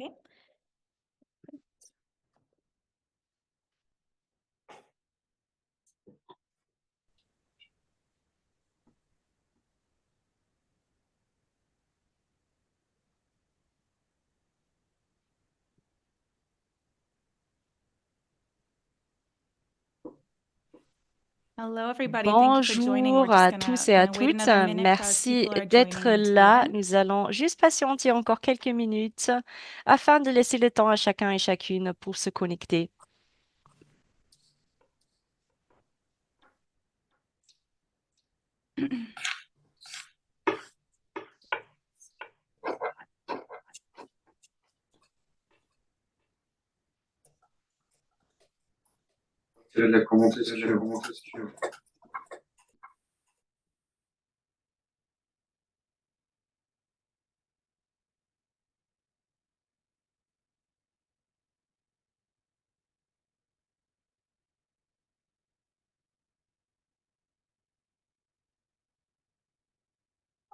Okay. Hello, everybody. Thank you for joining. We're Bonjour just à gonna tous et à gonna wait toutes. another minute as Merci people are d'être joining to the là. event. Nous allons juste patienter encore quelques minutes afin de laisser le temps à chacun et chacune pour se connecter. Tu vas la commenter si tu veux.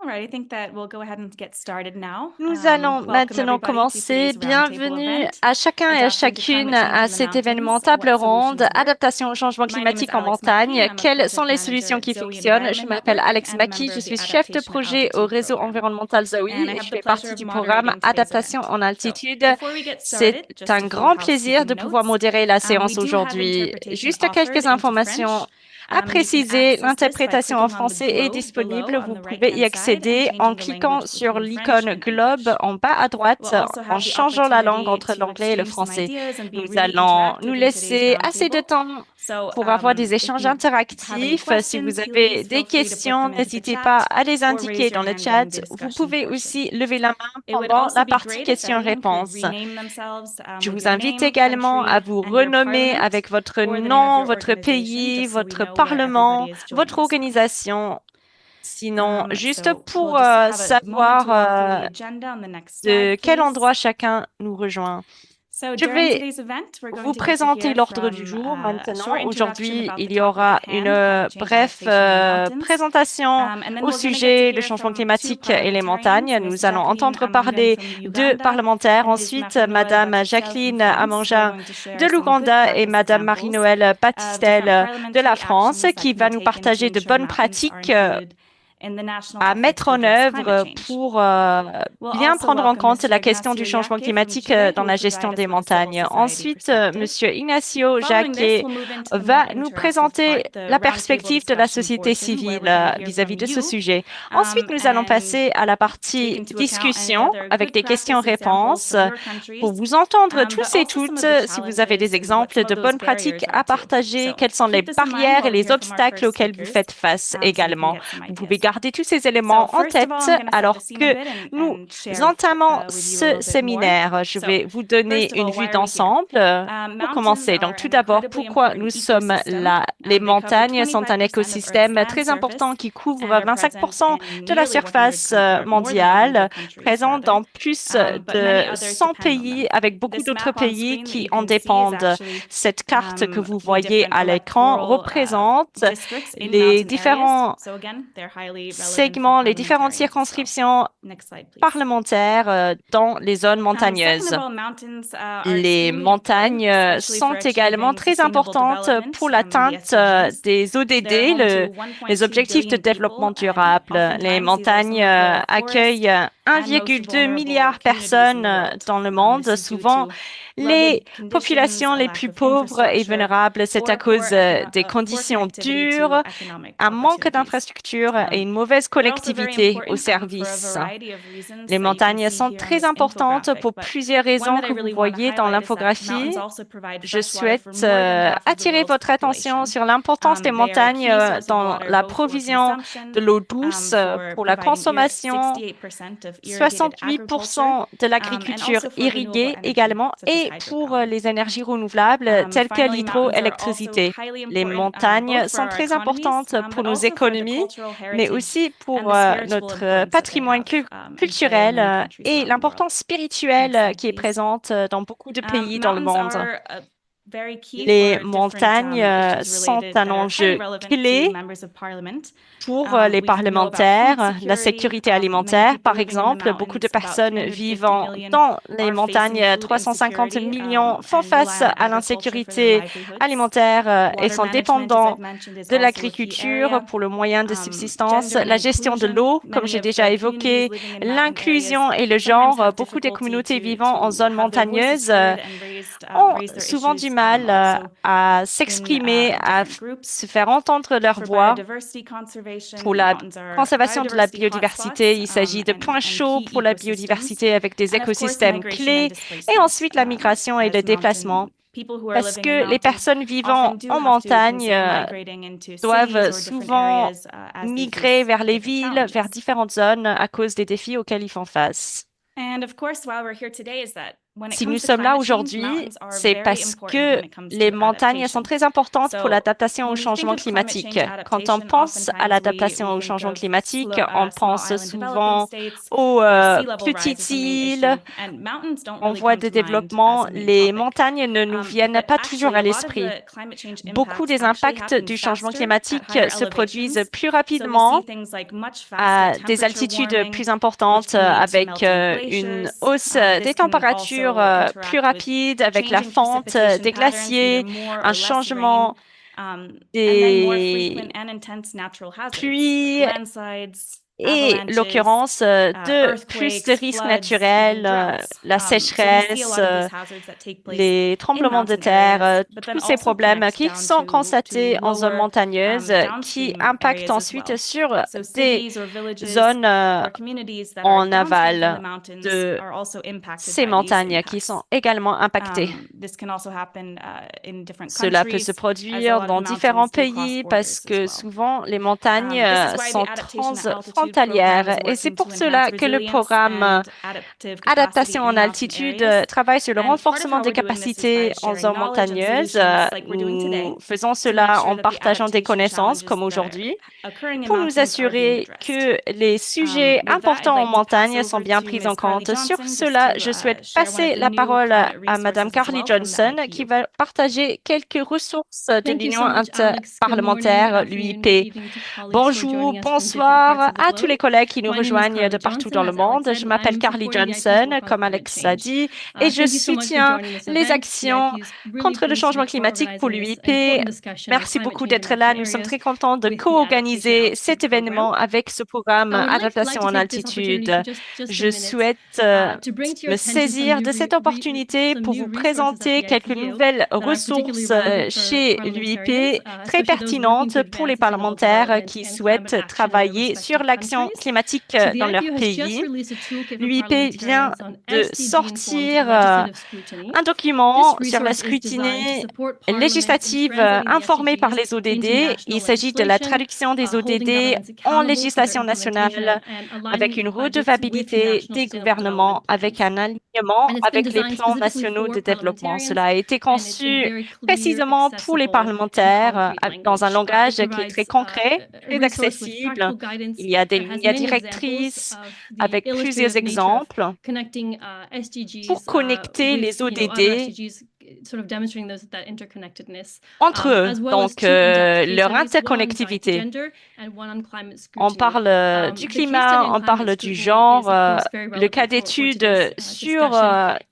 All right, I think that we'll go ahead and get started now. Nous allons Welcome maintenant everybody to commencer. today's roundtable Bienvenue event, à chacun et à Adapting to chacune Climate Change à in the cet Mountains, événement table What ronde, Solutions Work. adaptation au changement My name is climatique en Alex Mackey, and montagne. I'm a Quelles sont project les manager solutions at qui Zoe fonctionnent? Je Environment m'appelle Network Alex and a Mackey, member je of the suis chef de Adaptation projet au Altitude réseau Program. environnemental Zoe And I et je have the fais pleasure partie of du programme moderating today's Adaptation event. en altitude. Before we get C'est started, just un a few grand plaisir de housekeeping pouvoir notes. modérer la We séance do have aujourd'hui. interpretation Juste quelques offered into informations French. à You can préciser, access this by l'interprétation en clicking on the français est globe below disponible. on Vous the pouvez y right-hand side and accéder en changing the cliquant language sur between French l'icône and globe English. en bas à droite We'll also en have the changeant la langue opportunity entre to l'anglais et le exchange some français. ideas and be Nous really allons nous interactive in today's laisser assez de roundtable. temps So, pour avoir des if échanges you have any interactifs. Si vous questions, avez please des feel free to put questions, them into the n'hésitez pas chat à les or raise indiquer your dans le hand during the chat. Vous discussion pouvez portion. aussi lever la main It would pendant also la be partie great if everyone could questions-réponses. rename themselves Je with vous your invite name, également à country, vous and your renommer parliament, avec votre or the name of nom, your votre organization, pays, just so we votre know where everybody parlement, is votre joining us from. organisation. Sinon, juste So we'll pour just have a moment to walk through the savoir agenda on the next de slide, quel please. endroit chacun nous rejoint. So Je during vais today's event, we're going vous to get to présenter hear l'ordre du from jour a short maintenant. introduction Aujourd'hui, about il the y topic at aura hand, une climate change brève adaptation in the mountains. présentation And then au we're going to get to sujet du hear changement from two climatique et les parliamentarians, montagnes. Ms. Nous allons Jacqueline entendre Amangan parler from the de Uganda parlementaires. and Ms. Ensuite, Marie-Noëlle Madame Battistel from Jacqueline France. They're Amangin going to de share some good l'Ouganda et practice Madame examples Marie-Noëlle of different Battistel de la parliamentary France actions that qui can be va nous taken to partager de ensure bonnes mountains are pratiques included in the national à efforts mettre to en address climate œuvre change. pour We'll bien also prendre en welcome compte Mr. la question du Ignacio changement Yaque from climatique Chile, who dans will la gestion provide us des with a civil montagnes. society Ensuite, perspective. Monsieur Ignacio Following this, Jacquet we'll move into the more va nous interactive présenter part, the la roundtable perspective de la discussion société portion, where civile we're going to hear vis-à-vis from de ce you sujet. Ensuite, nous allons and passer à la take partie into account any discussion other avec good des practice examples questions-réponses from your pour countries, vous entendre but tous et also some toutes of the si vous avez des challenges and what exemples some of de those bonnes pratiques barriers are à too. partager, So quelles sont les keep this in mind barrières et while we les hear from our obstacles first auxquels vous speakers, faites face so you can également. get some Vous pouvez ideas. garder tous ces So éléments en first of all, tête I'm going to set the alors scene a que bit nous and share entamons with you a ce little bit more. séminaire. Je So vais vous donner first of une all, vue why are we here? d'ensemble pour Mountains commencer. Donc, are tout an d'abord, incredibly pourquoi important nous sommes ecosystem. là? Les They cover montagnes sont un 25% of Earth's écosystème land très surface important qui couvre and are present 25% in de la nearly 100 surface more than 100 mondiale, countries, présent rather. dans plus But many de others 100 depend on them. pays, avec beaucoup This d'autres map on pays screen that qui you en can see is dépendent. actually Cette carte que vous the voyez different à l'écran electoral représente districts in les mountain areas. différents So again, they're highly relevant for segments, les différentes parliamentarians as well. circonscriptions Next slide, please. parlementaires dans les zones Second montagneuses. of all, mountains are Les extremely important, montagnes especially sont for également achieving très sustainable importantes development, pour the l'atteinte SDGs. des They're ODD, home to les 1.2 objectifs de billion développement people, and durable. Les oftentimes these are some montagnes of the poorest accueillent and most 1,2 vulnerable milliard de communities in the personnes world. dans le This monde, is due souvent to les rugged conditions, populations a les lack plus of pauvres et infrastructure, vulnérables. C'est or à cause des poor conditions connectivity dures, to economic un manque opportunities. d'infrastructures et une mauvaise They're also very connectivité aux important for a services. variety of reasons Les that you can montagnes see sont here on très this importantes infographic, pour but plusieurs one raisons that I que vous really want to voyez dans highlight is that mountains l'infographie. also provide Je fresh water for souhaite more than half of the attirer world's votre attention population. sur l'importance des They are a montagnes key source of dans water la both for provision consumption, de l'eau douce for pour la providing consommation, 68% of irrigated agriculture, 68% de and l'agriculture also for renewable irriguée energy, également, such as et pour hydropower. les énergies renouvelables telles que Finally, mountains are also l'hydroélectricité. highly Les important montagnes both for sont our très economies, importantes pour but nos also for the économies, cultural mais heritage aussi pour and the spiritual notre importance that they patrimoine have in play in culturel many countries et around the world. l'importance Next spirituelle slide, qui est please. présente dans beaucoup de pays dans le Mountains monde. are very key Les for different montagnes issues sont related un that are enjeu highly relevant clé to members of parliament. pour les We know about food parlementaires, la security. sécurité Many alimentaire, people par living in the exemple. Beaucoup de mountains, about personnes 350 vivant million, dans les are facing montagnes, food 350 insecurity, millions, font and face rely on à agriculture for their l'insécurité livelihoods. alimentaire et Water sont management, as dépendants I've mentioned, is de also a key l'agriculture area. pour le moyen de subsistance. Gender and La gestion de l'eau, inclusion. comme j'ai Many of déjà the évoqué, communities living in mountain l'inclusion areas et le sometimes genre. have Beaucoup des difficulty communautés vivant en to zone have their voices montagneuse heard and ont raise their souvent du issues mal also à in s'exprimer, à different groups. se faire entendre leur For voix. biodiversity conservation, Pour la mountains are conservation de la biodiversity biodiversité, hotspots, il s'agit de points and chauds key pour la ecosystems. biodiversité avec des And of course, écosystèmes migration clés. and Et displacement. ensuite, la migration et le déplacement. People who are Parce living in que les mountains personnes vivant often do en have to montagne consider migrating into cities doivent or different souvent areas as they migrer face vers les different villes, vers challenges. différentes zones à cause des défis auxquels ils font face. And of course, why we're here today is that when it Si comes nous to sommes là climate change, aujourd'hui, mountains are c'est very parce important que when it comes les to montagnes sont adaptation. très importantes pour So, l'adaptation au when we think changement of climate change climatique. Quand on adaptation, pense à oftentimes l'adaptation we au think changement of climatique, on small pense island developing souvent states aux where sea level rise petites is the main issue, îles, and mountains don't en really voie come de to mind développement. as a main Les topic. montagnes ne nous viennent But pas toujours actually, à a lot of l'esprit. the climate change Beaucoup impacts des actually impacts happen du changement faster climatique at higher se produisent elevations. plus So we rapidement see things like much à faster des temperature altitudes warming, plus which importantes, can lead to avec melting une glaciers. hausse This des can températures also plus interact with rapide, avec la changing fonte precipitation des patterns, glaciers, either more or un less rain, changement and then more frequent des and intense natural hazards, pluies like landslides, et avalanches, l'occurrence de plus de earthquakes, risques floods, naturels, even droughts. la So we see a sécheresse, lot of these hazards that take place les in tremblements de mountain terre, areas, but then tous ces also problèmes connect qui down sont to constatés en zone lower montagneuse, qui downstream impactent areas as ensuite well. sur So des cities or villages zones or communities that are en downstream from the aval mountains de are also impacted ces by these montagnes qui impacts. sont également impactées. This can also happen in different Cela peut se countries, as a produire lot dans of différents mountains do cross pays parce borders as que well. souvent les montagnes This is why the sont Adaptation at Altitude program transfrontalières is et c'est working to pour cela enhance que le resilience programme and adaptive capacity Adaptation en in mountain altitude areas. travaille sur le And part of renforcement how des we're doing this is by capacités en sharing zone knowledge and montagneuse. solutions like we're doing today Nous faisons to cela make sure en that the partageant des adaptation connaissances challenges comme that are aujourd'hui occurring in pour nous mountains are being assurer addressed. que les sujets With that, I'd importants en like to pass montagne sont over bien to pris Ms. en Carly compte. Sur Johnson just cela, to je souhaite share one passer of the la new parole climate à Madame resources as Carly well from the Johnson qui IPU. va partager quelques ressources de Thank you l'Union so much, Alex. Good morning, good interparlementaire, afternoon, good l'UIP. evening to colleagues who are Bonjour, joining us from different parts bonsoir of the à tous globe. les collègues qui nous My name is rejoignent Carly de partout Johnson. dans le As Alex monde. said, Je I'm m'appelle Carly supporting the IPU's Johnson, work on comme climate Alex l'a change. dit, et je Thank you so much for soutiens joining this les event. The actions IPU is really contre le pleased to changement be climatique pour co-organizing this l'UIP. important discussion on Merci climate beaucoup change in d'être là. mountain Nous sommes areas très contents de with the Adaptation co-organiser Altitude cet program. événement avec ce programme I would like Adaptation to en take this opportunity altitude. for just Je a minute souhaite to bring to your me attention saisir de cette opportunité pour vous présenter quelques nouvelles ressources chez l'UIP très pertinentes pour les parlementaires qui souhaitent travailler sur l'action climatique dans leur pays. L'UIP vient de sortir un document sur la scrutine législative informée par les ODD. Il s'agit de la traduction des ODD en législation nationale avec une redevabilité des gouvernements, avec un alignement avec les plans nationaux de développement. Cela a été conçu précisément pour les parlementaires dans un langage qui est très concret, très accessible. Il y a des lignes directrices avec plusieurs exemples pour connecter les ODD entre eux, donc leur interconnectivité. On parle du climat, on parle du genre. Le cas d'étude sur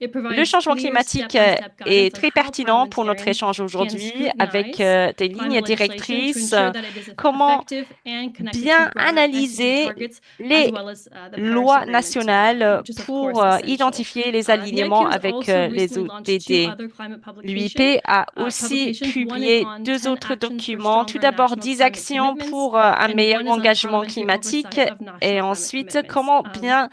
le changement climatique est très pertinent pour notre échange aujourd'hui avec des lignes directrices. Comment bien analyser les lois nationales pour identifier les alignements avec les ODD. L'UIP a aussi publié 2 autres documents. Tout d'abord, 10 actions pour un meilleur engagement climatique et ensuite, comment bien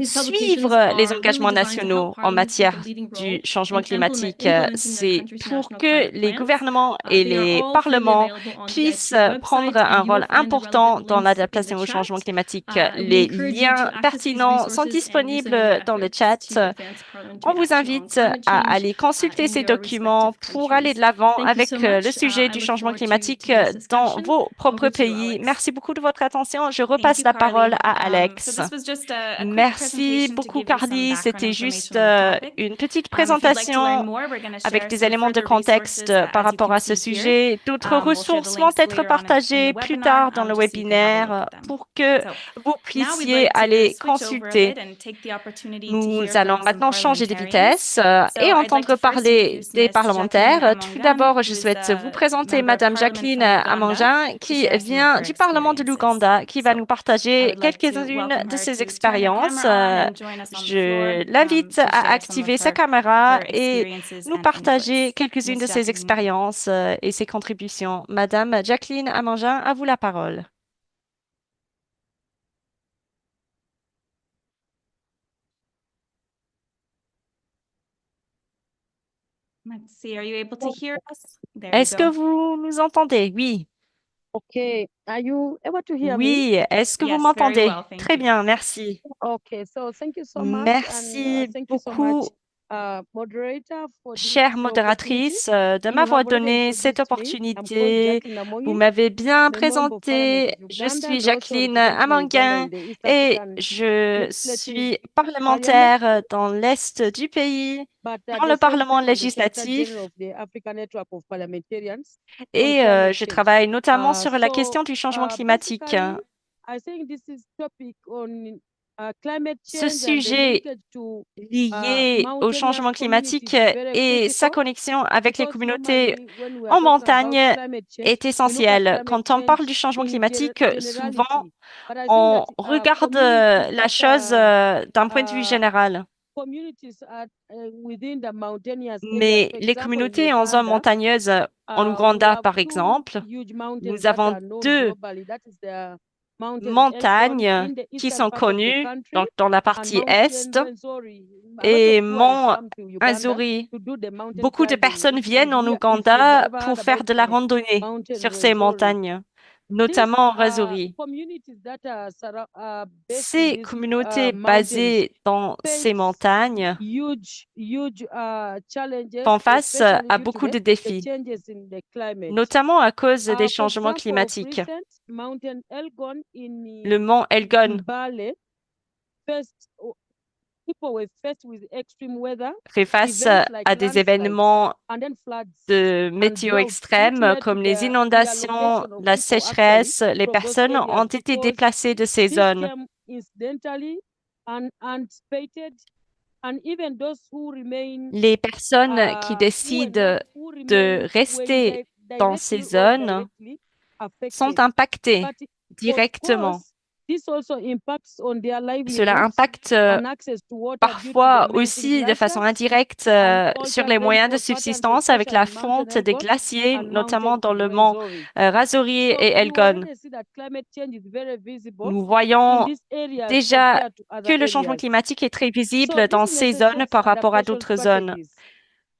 suivre les engagements nationaux en matière du changement climatique. C'est pour que les gouvernements et les parlements puissent prendre un rôle important dans l'adaptation au changement climatique. Les liens pertinents sont disponibles dans le chat. On vous invite à aller consulter ces documents pour aller de l'avant avec le sujet du changement climatique dans vos propres pays. Merci beaucoup de votre attention. Je repasse la parole à Alex. Merci Merci beaucoup, Carly. C'était juste une petite présentation avec des éléments de contexte par rapport à ce sujet. D'autres ressources vont être partagées plus tard dans le webinaire pour que vous puissiez aller consulter. Nous allons maintenant changer de vitesse et entendre parler des parlementaires. Tout d'abord, je souhaite vous présenter Madame Jacqueline Amangin, qui vient du Parlement de l'Ouganda, qui va nous partager quelques-unes de ses expériences. Je l'invite à activer sa caméra et nous partager quelques-unes de ses expériences et ses contributions. Madame Jacqueline Amangin, à vous la parole. Let's see, are you able to hear us? There you Est-ce que go. vous nous entendez? Oui. Okay, are you able to hear me? Oui, est-ce que vous Yes, very m'entendez? well, thank Très you. bien, merci. Okay, so thank you so much, Merci thank you so much, beaucoup, moderator, for this chère opportunity. modératrice, de You m'avoir have already donné cette introduced me. I'm called opportunité. Jacqueline Vous Amongi, m'avez bien the Member of Parliament présenté. of Je Uganda, suis and also Jacqueline representing Uganda Amanguin in the East et African je Legislative suis Parliament, parlementaire dans l'Est du pays, but at dans le the same Parlement time, I'm the Secretary législatif General of the African Network of Parliamentarians on et climate je change. travaille notamment sur la So, question du changement climatique. basically, I think this is topic on climate Ce change and the sujet linkage to lié au changement mountainous climatique communities is very et sa critical connexion avec les because communautés normally when we are en talking about montagne climate change, est we look at essentielle. climate Quand on parle change du changement in climatique, souvent generality. But I think on that regarde communities la that chose d'un point de vue général. communities are within the mountainous areas, Mais for les example, in communautés en zone Uganda, montagneuse, en we Ouganda have par two exemple, huge mountains nous that avons are known deux globally. That is the mountain Elgon montagnes in the qui eastern sont part of the connues country dans la and partie mountain est Rwenzori. A lot et of tourists mont come to Uganda Azuri. to do the mountain Beaucoup de climbing. personnes If viennent you en hear, if you've Ouganda ever pour heard faire about de la the randonnée mountain sur ces Rwenzori, montagnes, these notamment en Razori. communities that are based in Ces these communautés mountains basées dans ces face montagnes huge challenges, font face especially à due to beaucoup de the défis, changes in the climate. notamment à cause des For changements example, of climatiques. recent, Mountain Elgon Le mont Elgon Mbale first people were faced with extreme weather fait face events like à des landslides événements and then floods de and météo droughts, which extrêmes led to comme les the inondations, reallocation of la people actually sécheresse. Les from those personnes ont areas été because déplacées de ces this zones. came incidentally and anticipated, and even those who remain Les personnes qui who were décident not who de remain rester dans ces directly or zones indirectly sont affected. impactées But of directement. course, this also impacts on their Cela livelihoods impacte and access to water due to parfois the melting aussi de façon glaciers indirecte and sur altered les moyens de rainfall patterns, subsistance avec la especially in Mountain fonte des Elgon glaciers, and notamment Mountain dans le mont Rwenzori. Razori So et you Elgon. already see that climate change is very visible Nous in voyons these areas déjà compared to que other le changement areas. climatique est très So visible dans this ces zones necessitates par rapport à adaptation d'autres zones. strategies.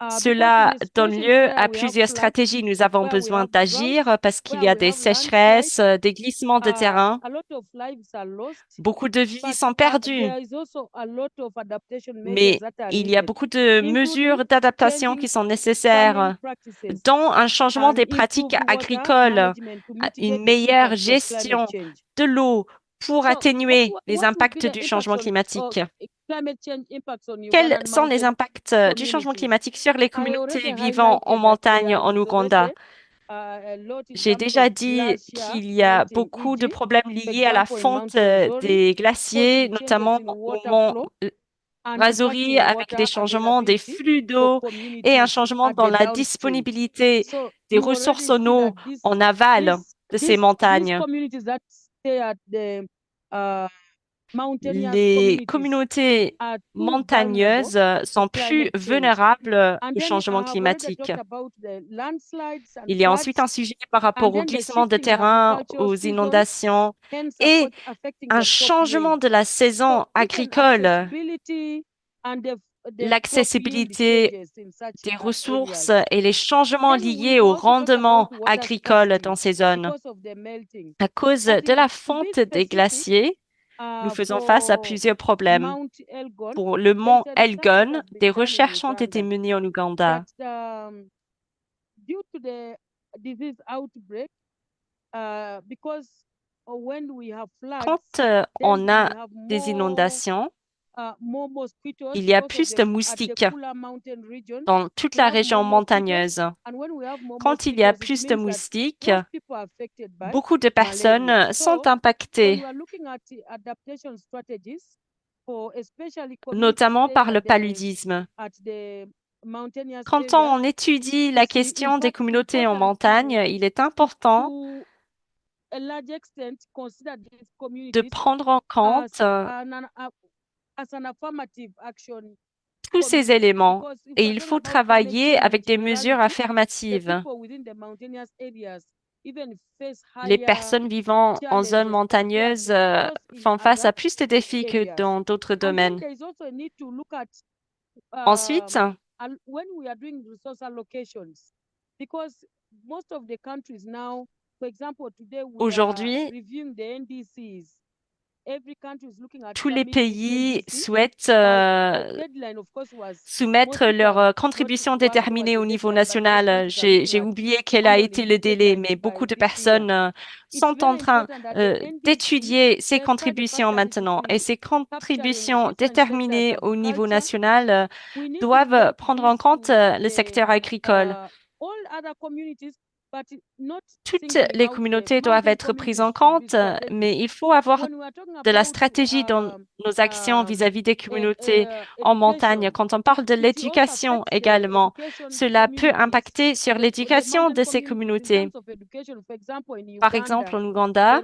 Because in Cela the donne situations lieu where à we have plusieurs floods, stratégies. Nous avons where we besoin have droughts, d'agir parce qu'il y where a we des have landslides, sécheresses, des glissements de terrain. a lot of lives are lost, Beaucoup de vies but sont perdues, there is also a lot of adaptation measures mais that are il y a needed, beaucoup de including mesures d'adaptation changing qui sont farming nécessaires, practices dont un changement and des pratiques improved water agricoles, management to mitigate une the meilleure impacts of climate gestion change. de l'eau pour So atténuer les what would be impacts the du impacts changement on climatique. climate change impacts on Quels Ugandan sont les mountain impacts du changement communities? climatique sur les I already communautés vivant en highlighted that montagne there en is Ouganda? already a lot in J'ai terms of déjà dit glacier qu'il y a melting, beaucoup de e.g., problèmes for liés à la example, in fonte Mount Rwenzori, des glaciers, causing changes notamment in au water mont flow and Razori, impacting avec des water changements des availability flux for d'eau et un communities changement at dans the la downstage. disponibilité So des you ressources already en see that eau en aval de ces these montagnes. communities that stay at the mountainous Les communities communautés are too vulnerable montagneuses to sont plus climate change. vulnérables And au then I changement have already climatique. talked about the landslides and Il y a ensuite floods un sujet par and rapport aux then the glissements de shifting terrain, agricultural aux seasons, inondations hence et affecting un the crop changement yield. de la So saison even agricole, accessibility and the crop yield l'accessibilité changes in such des ressources areas. et les changements Then liés we've au also talked rendement about water agricole scarcity dans ces zones. because of the melting. À cause But de la to be fonte des specific, glaciers, nous faisons face à for plusieurs problèmes. Mount Elgon, Pour le there is mont a research that Elgon, has des been done in recherches ont été Uganda menées en Ouganda. that due to the disease outbreak, because when we have floods, Quand then on we a have des more inondations, Il y a plus de moustiques dans toute la région montagneuse. Quand il y a plus de moustiques, beaucoup de personnes sont impactées, notamment par le paludisme. Quand on étudie la question des communautés en montagne, il est important de prendre en compte tous ces éléments et il faut travailler avec des mesures affirmatives. Les personnes vivant en zone montagneuse font face à plus de défis que dans d'autres domaines. Ensuite, aujourd'hui, tous les pays souhaitent soumettre leur contribution déterminée au niveau national. J'ai oublié quel a été le délai, mais beaucoup de personnes sont en train d'étudier ces contributions maintenant. Et ces contributions déterminées au niveau national doivent prendre en compte le secteur agricole. Toutes les communautés doivent être prises en compte, mais il faut avoir de la stratégie dans nos actions vis-à-vis des communautés en montagne. Quand on parle de l'éducation également, cela peut impacter sur l'éducation de ces communautés. Par exemple, en Ouganda,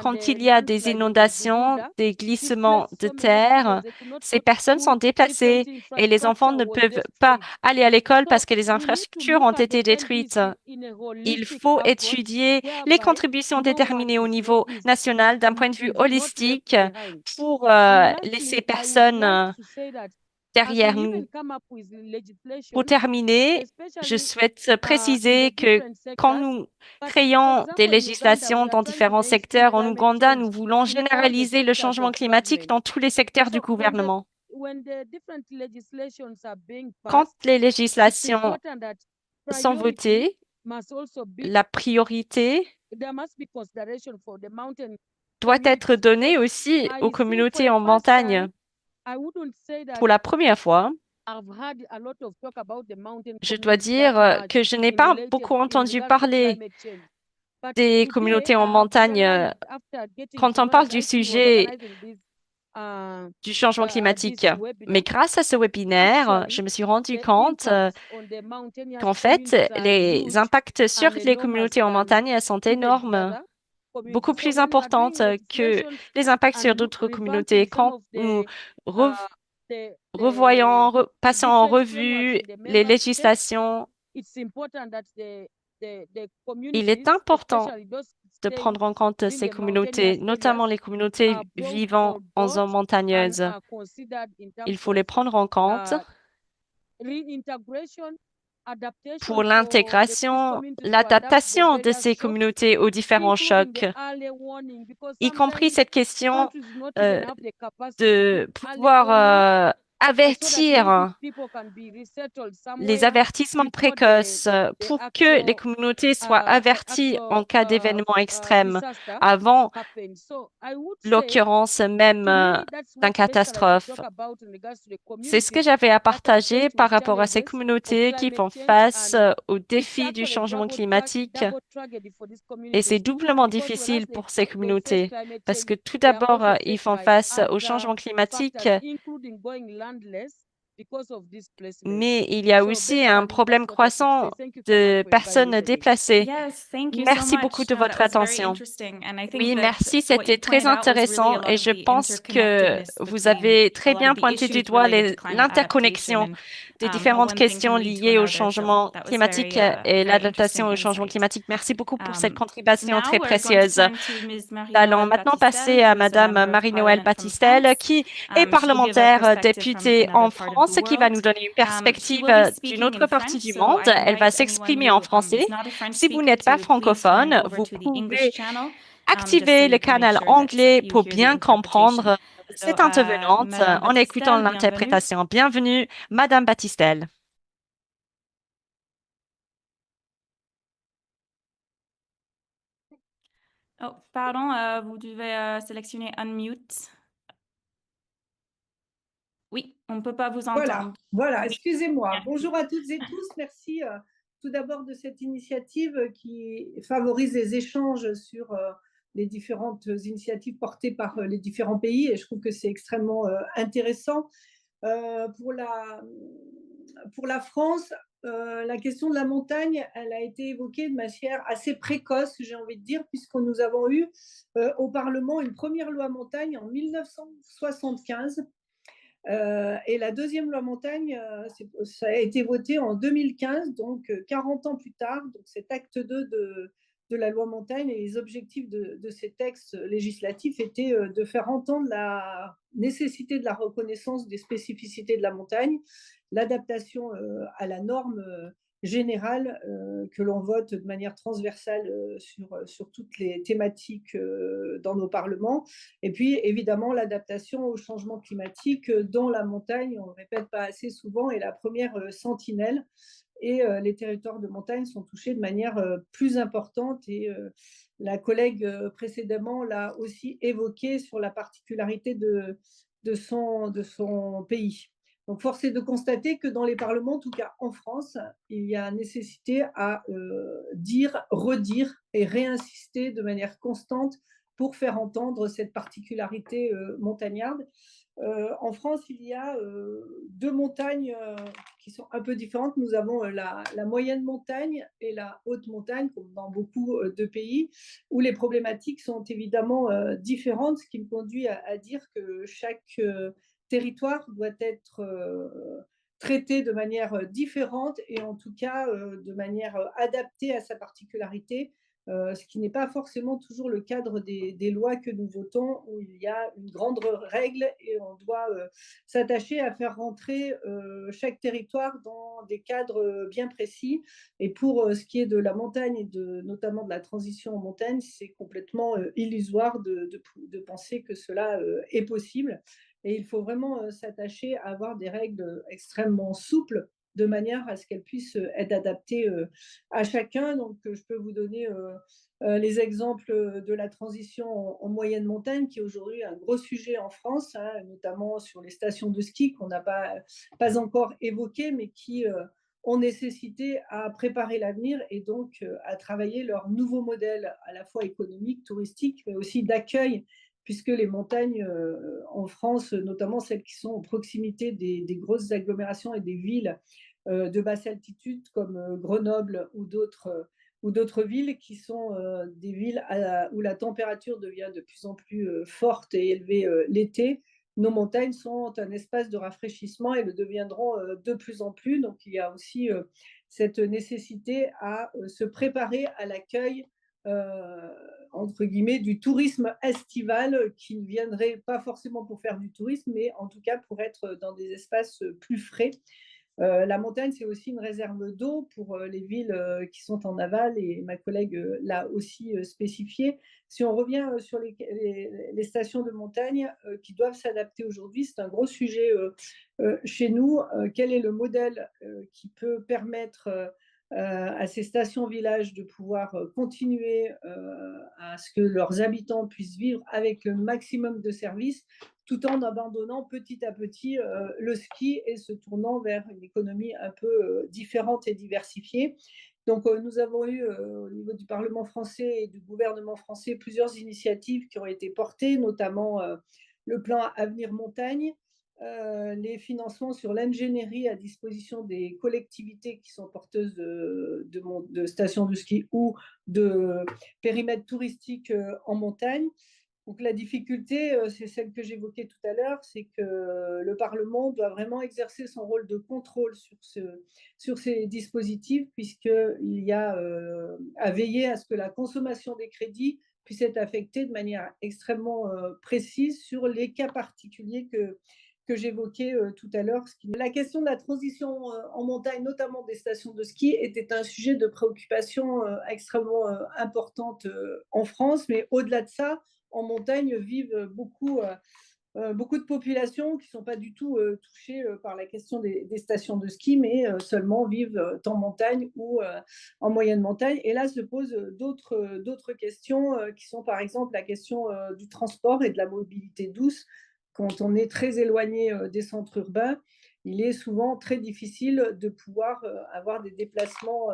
quand il y a des inondations, des glissements de terre, ces personnes sont déplacées et les enfants ne peuvent pas aller à l'école parce que les infrastructures ont été détruites. Il faut étudier les contributions déterminées au niveau national d'un point de vue holistique pour laisser personne derrière nous. Pour terminer, je souhaite préciser que quand nous créons des législations dans différents secteurs en Ouganda, nous voulons généraliser le changement climatique dans tous les secteurs du gouvernement. Quand les législations sont votées, la priorité doit être donnée aussi aux communautés en montagne. Pour la première fois, je dois dire que je n'ai pas beaucoup entendu parler des communautés en montagne quand on parle du sujet du changement climatique. Mais grâce à ce webinaire, je me suis rendu compte qu'en fait, les impacts sur les communautés en montagne sont énormes, beaucoup plus importantes que les impacts sur d'autres communautés. Quand nous passons en revue les législations, il est important de prendre en compte ces communautés, notamment les communautés vivant en zone montagneuse. Il faut les prendre en compte pour l'intégration, l'adaptation de ces communautés aux différents chocs, y compris cette question de pouvoir avertir les avertissements précoces pour que les communautés soient averties en cas d'événements extrêmes avant l'occurrence même d'une catastrophe. C'est ce que j'avais à partager par rapport à ces communautés qui font face aux défis du changement climatique. Et c'est doublement difficile pour ces communautés parce que tout d'abord, ils font face au changement climatique, mais il y a aussi un problème croissant de personnes déplacées. Merci beaucoup de votre attention. Oui, merci, c'était très intéressant et je pense que vous avez très bien pointé du doigt l'interconnexion des différentes questions liées au changement climatique et l'adaptation au changement climatique. Merci beaucoup pour cette contribution très précieuse. Nous allons maintenant passer à Madame Marie-Noëlle Battistel, qui est parlementaire députée en France, qui va nous donner une perspective d'une autre partie du monde. Elle va s'exprimer en français. Si vous n'êtes pas francophone, vous pouvez activer le canal anglais pour bien comprendre cette intervenante en écoutant l'interprétation. Bienvenue, Madame Battistel. Oh, pardon, vous devez sélectionner Unmute. Oui, on ne peut pas vous Voilà, entendre. voilà, Oui. excusez-moi. Merci. Bonjour à toutes et tous. Merci tout d'abord de cette initiative qui favorise les échanges sur les différentes initiatives portées par les différents pays et je trouve que c'est extrêmement intéressant. Pour la France, la question de la montagne, elle a été évoquée de manière assez précoce, j'ai envie de dire, puisque nous avons eu au Parlement une première loi montagne en 1975. Et la deuxième loi montagne, ça a été voté en 2015, donc 40 ans plus tard. Donc cet acte 2 de la loi montagne et les objectifs de ces textes législatifs étaient de faire entendre la nécessité de la reconnaissance des spécificités de la montagne, l'adaptation à la norme générale que l'on vote de manière transversale sur toutes les thématiques dans nos parlements. Et puis, évidemment, l'adaptation au changement climatique dans la montagne, on ne le répète pas assez souvent, est la première sentinelle. Et les territoires de montagne sont touchés de manière plus importante. Et la collègue précédemment l'a aussi évoqué sur la particularité de son pays. Donc, force est de constater que dans les parlements, en tout cas en France, il y a nécessité à dire, redire et réinsister de manière constante pour faire entendre cette particularité montagnarde. En France, il y a deux montagnes qui sont un peu différentes. Nous avons la moyenne montagne et la haute montagne, comme dans beaucoup de pays, où les problématiques sont évidemment différentes, ce qui me conduit à dire que chaque territoire doit être traité de manière différente et en tout cas de manière adaptée à sa particularité, ce qui n'est pas forcément toujours le cadre des lois que nous votons, où il y a une grande règle et on doit s'attacher à faire rentrer chaque territoire dans des cadres bien précis. Et pour ce qui est de la montagne et notamment de la transition en montagne, c'est complètement illusoire de penser que cela est possible. Et il faut vraiment s'attacher à avoir des règles extrêmement souples de manière à ce qu'elles puissent être adaptées à chacun. Donc, je peux vous donner les exemples de la transition en moyenne montagne, qui est aujourd'hui un gros sujet en France, hein, notamment sur les stations de ski qu'on n'a pas encore évoquées, mais qui ont nécessité à préparer l'avenir et donc à travailler leur nouveau modèle à la fois économique, touristique, mais aussi d'accueil, puisque les montagnes en France, notamment celles qui sont en proximité des grosses agglomérations et des villes de basse altitude comme Grenoble ou d'autres villes qui sont des villes où la température devient de plus en plus forte et élevée l'été, nos montagnes sont un espace de rafraîchissement et le deviendront de plus en plus. Donc il y a aussi cette nécessité à se préparer à l'accueil entre guillemets, du tourisme estival qui ne viendrait pas forcément pour faire du tourisme, mais en tout cas pour être dans des espaces plus frais. La montagne, c'est aussi une réserve d'eau pour les villes qui sont en aval, et ma collègue l'a aussi spécifié. Si on revient sur les stations de montagne qui doivent s'adapter aujourd'hui, c'est un gros sujet chez nous. Quel est le modèle qui peut permettre à ces stations-villages de pouvoir continuer à ce que leurs habitants puissent vivre avec le maximum de services, tout en abandonnant petit à petit le ski et se tournant vers une économie un peu différente et diversifiée. Donc, nous avons eu au niveau du Parlement français et du gouvernement français plusieurs initiatives qui ont été portées, notamment le plan Avenir Montagne, les financements sur l'ingénierie à disposition des collectivités qui sont porteuses de stations de ski ou de périmètres touristiques en montagne. Donc la difficulté, c'est celle que j'évoquais tout à l'heure, c'est que le Parlement doit vraiment exercer son rôle de contrôle sur ces dispositifs, puisqu'il y a à veiller à ce que la consommation des crédits puisse être affectée de manière extrêmement précise sur les cas particuliers que j'évoquais tout à l'heure. La question de la transition en montagne, notamment des stations de ski, était un sujet de préoccupation extrêmement importante en France, mais au-delà de ça, en montagne vivent beaucoup de populations qui ne sont pas du tout touchées par la question des stations de ski, mais seulement vivent en montagne ou en moyenne montagne. Et là se posent d'autres questions qui sont par exemple la question du transport et de la mobilité douce. quand on est très éloigné des centres urbains, il est souvent très difficile de pouvoir avoir des déplacements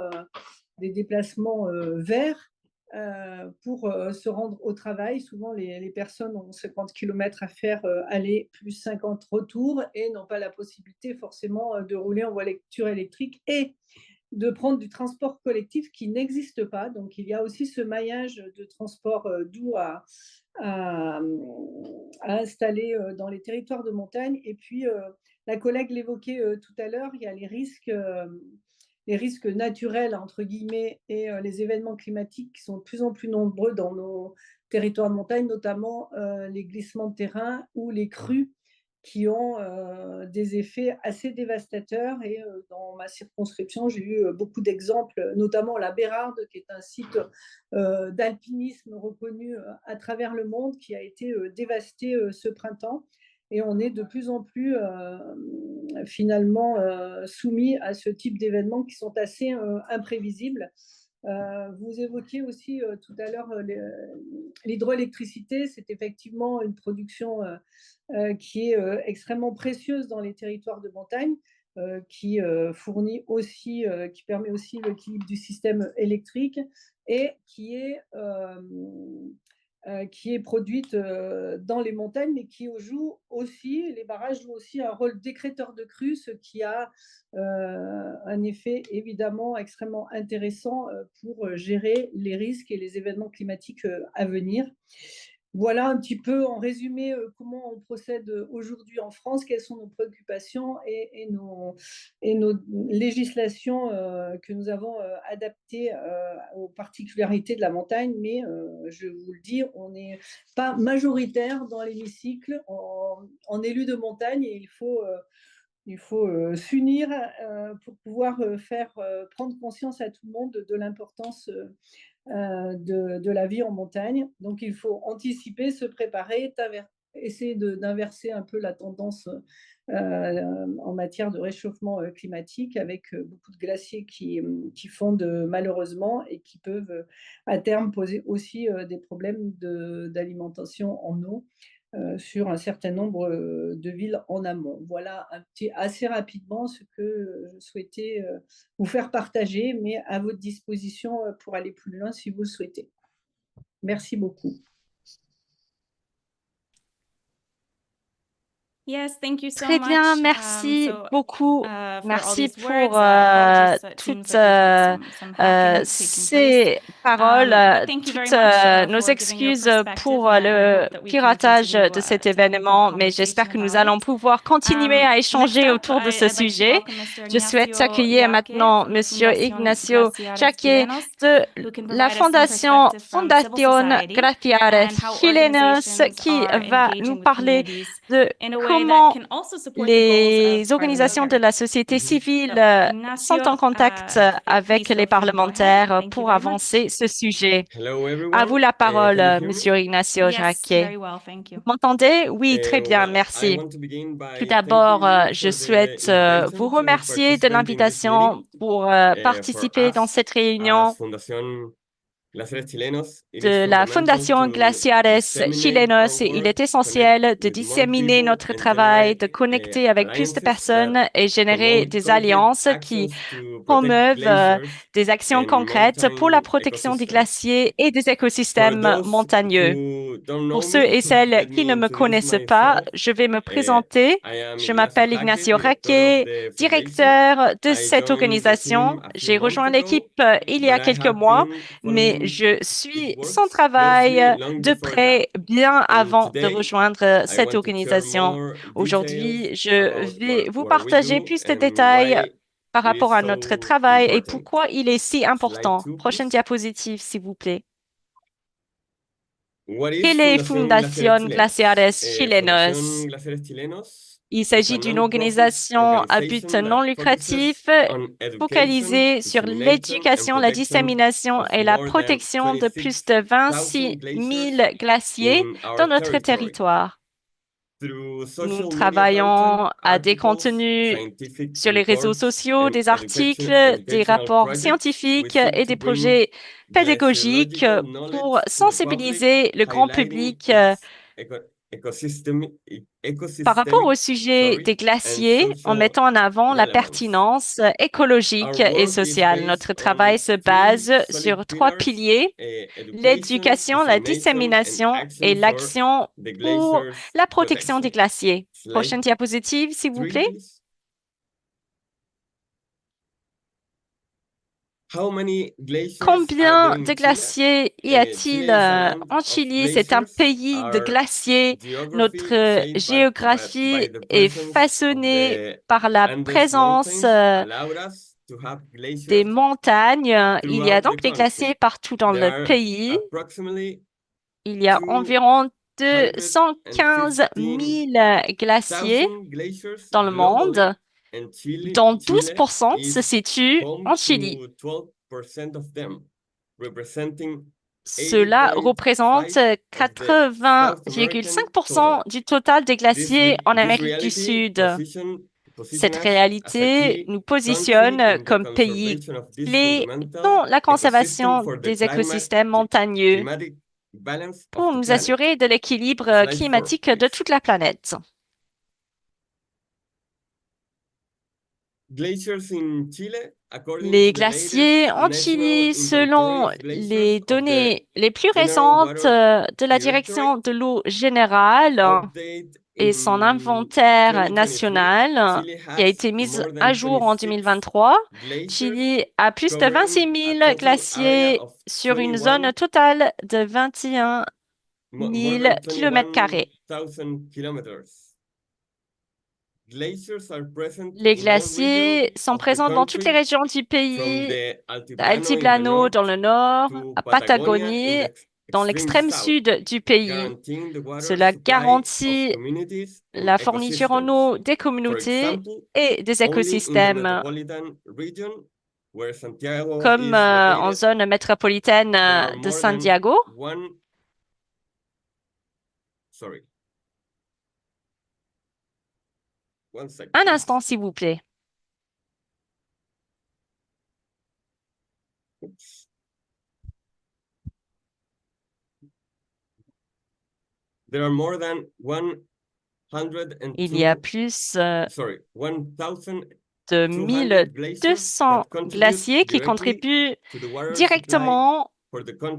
verts pour se rendre au travail. Souvent, les personnes ont 50 km à faire aller, plus 50 retours, et n'ont pas la possibilité forcément de rouler en voiture électrique et de prendre du transport collectif qui n'existe pas. Donc, il y a aussi ce maillage de transport doux à installer dans les territoires de montagne. Et puis, la collègue l'évoquait tout à l'heure, il y a les risques naturels, entre guillemets, et les événements climatiques qui sont de plus en plus nombreux dans nos territoires de montagne, notamment les glissements de terrain ou les crues qui ont des effets assez dévastateurs. Et dans ma circonscription, j'ai eu beaucoup d'exemples, notamment la Bérarde, qui est un site d'alpinisme reconnu à travers le monde, qui a été dévasté ce printemps. Et on est de plus en plus finalement soumis à ce type d'événements qui sont assez imprévisibles. Vous évoquiez aussi tout à l'heure l'hydroélectricité. C'est effectivement une production qui est extrêmement précieuse dans les territoires de montagne, qui fournit aussi, qui permet aussi l'équilibre du système électrique, et qui est produite dans les montagnes, mais qui joue aussi, les barrages jouent aussi un rôle décréteur de crue, ce qui a un effet évidemment extrêmement intéressant pour gérer les risques et les événements climatiques à venir. Voilà un petit peu en résumé comment on procède aujourd'hui en France, quelles sont nos préoccupations et nos législations que nous avons adaptées aux particularités de la montagne. Mais je vous le dis, on n'est pas majoritaire dans l'hémicycle en élus de montagne, et il faut s'unir pour pouvoir faire prendre conscience à tout le monde de l'importance de la vie en montagne. Donc, il faut anticiper, se préparer, essayer d'inverser un peu la tendance en matière de réchauffement climatique, avec beaucoup de glaciers qui fondent malheureusement, et qui peuvent à terme poser aussi des problèmes d'alimentation en eau sur un certain nombre de villes en amont. Voilà assez rapidement ce que je souhaitais vous faire partager, mais à votre disposition pour aller plus loin si vous le souhaitez. Merci beaucoup. Très bien, merci beaucoup. Merci pour toutes ces paroles, toutes nos excuses pour le piratage de cet événement, mais j'espère que nous allons pouvoir continuer à échanger autour de ce sujet. Je souhaite accueillir maintenant Monsieur Ignacio Jacquet de la Fundación Glaciares Chilenos, qui va nous parler de comment les organisations de la société civile sont en contact avec les parlementaires pour avancer ce sujet. À vous la parole, Monsieur Ignacio Jacquet. Vous m'entendez? Oui, très bien, merci. Tout d'abord, je souhaite vous remercier de l'invitation pour participer dans cette réunion de la Fundación Glaciares Chilenos. Il est essentiel de disséminer notre travail, de connecter avec plus de personnes et générer des alliances qui promeuvent des actions concrètes pour la protection des glaciers et des écosystèmes montagneux. Pour ceux et celles qui ne me connaissent pas, je vais me présenter. Je m'appelle Ignacio Jacquet, directeur de cette organisation. J'ai rejoint l'équipe il y a quelques mois, mais je suis son travail de près bien avant de rejoindre cette organisation. Aujourd'hui, je vais vous partager plus de détails par rapport à notre travail et pourquoi il est si important. Prochaine diapositive, s'il vous plaît. Quelle est Fundación Glaciares Chilenos? Il s'agit d'une organisation à but non lucratif focalisée sur l'éducation, la dissémination et la protection de plus de 26 000 glaciers dans notre territoire. Nous travaillons à des contenus sur les réseaux sociaux, des articles, des rapports scientifiques et des projets pédagogiques pour sensibiliser le grand public par rapport au sujet des glaciers, en mettant en avant la pertinence écologique et sociale. Notre travail se base sur 3 piliers: l'éducation, la dissémination et l'action pour la protection des glaciers. Prochaine diapositive, s'il vous plaît. Combien de glaciers y a-t-il en Chili? C'est un pays de glaciers. Notre géographie est façonnée par la présence des montagnes. Il y a donc des glaciers partout dans le pays. Il y a environ 215 000 glaciers dans le monde, dont 12% se situent en Chili. Cela représente 80,5% du total des glaciers en Amérique du Sud. Cette réalité nous positionne comme pays clé dans la conservation des écosystèmes montagneux pour nous assurer de l'équilibre climatique de toute la planète. Les glaciers en Chili, selon les données les plus récentes de la Direction de l'eau générale et son inventaire national qui a été mis à jour en 2023, Chili a plus de 26 000 glaciers sur une zone totale de 21 000 km². Les glaciers sont présents dans toutes les régions du pays, d'Altiplano dans le nord, à Patagonie, dans l'extrême sud du pays. Cela garantit la fourniture en eau des communautés et des écosystèmes, comme en zone métropolitaine de San Diego. Un instant, s'il vous plaît. Il y a plus de 1200 glaciers qui contribuent directement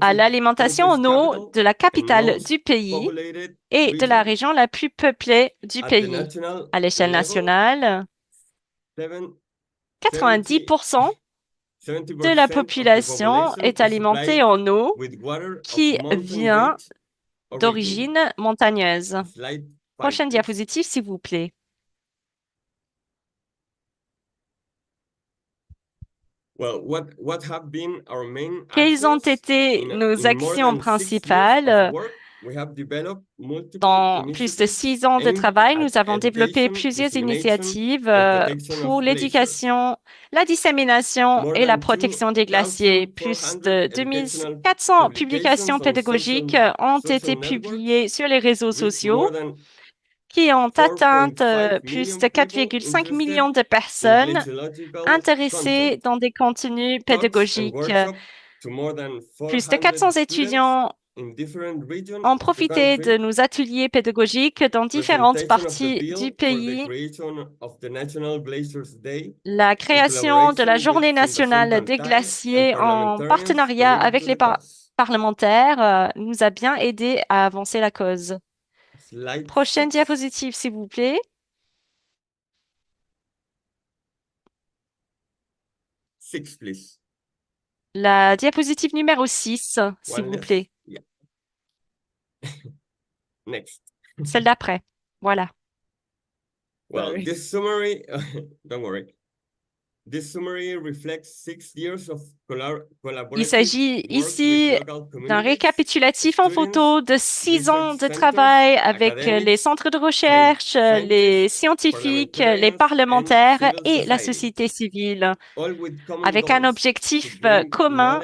à l'alimentation en eau de la capitale du pays et de la région la plus peuplée du pays. À l'échelle nationale, 90% de la population est alimentée en eau qui vient d'origine montagneuse. Prochaine diapositive, s'il vous plaît. Quelles ont été nos actions principales? Dans plus de 6 ans de travail, nous avons développé plusieurs initiatives pour l'éducation, la dissémination et la protection des glaciers. Plus de 2400 publications pédagogiques ont été publiées sur les réseaux sociaux qui ont atteint plus de 4,5 millions de personnes intéressées dans des contenus pédagogiques. Plus de 400 étudiants ont profité de nos ateliers pédagogiques dans différentes parties du pays. La création de la Journée nationale des glaciers en partenariat avec les parlementaires nous a bien aidé à avancer la cause. Prochaine diapositive, s'il vous plaît. La diapositive numéro 6, s'il vous plaît. Celle d'après. Voilà. This summary, don't worry. This summary reflects 6 years of Il s'agit ici d'un récapitulatif en photo de 6 ans de travail avec les centres de recherche, les scientifiques, les parlementaires et la société civile, avec un objectif commun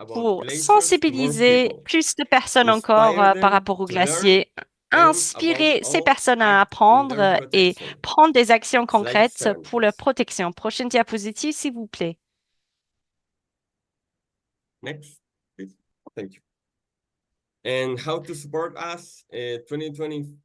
pour sensibiliser plus de personnes encore par rapport aux glaciers, inspirer ces personnes à apprendre et prendre des actions concrètes pour leur protection. Prochaine diapositive, s'il vous plaît. Next, please. Thank you. And how to support us, 2020,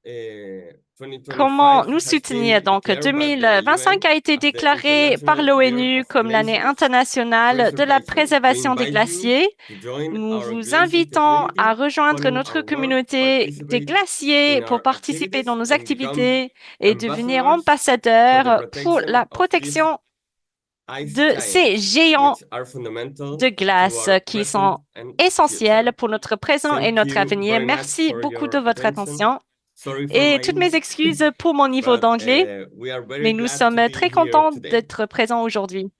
2025 Comment nous has been soutenir? Donc, declared by the 2025 a été UN as the déclaré par International Year l'ONU of comme l'année Glacier internationale de la Preservation. préservation des We invite glaciers. you to join Nous our vous glacier invitons à community, rejoindre follow notre our work, communauté des participate glaciers in pour our participer dans activities, nos and become activités et devenir ambassadors for the ambassadeurs pour la protection of these protection ice de ces giants, géants which are fundamental de to glace our qui present sont and essentiels future. pour notre présent et Thank notre you avenir. very much Merci for beaucoup de your votre attention. attention Sorry for et my toutes mes English, excuses pour mon niveau but d'anglais, we are very mais nous glad to sommes be très here contents today. d'être présents aujourd'hui.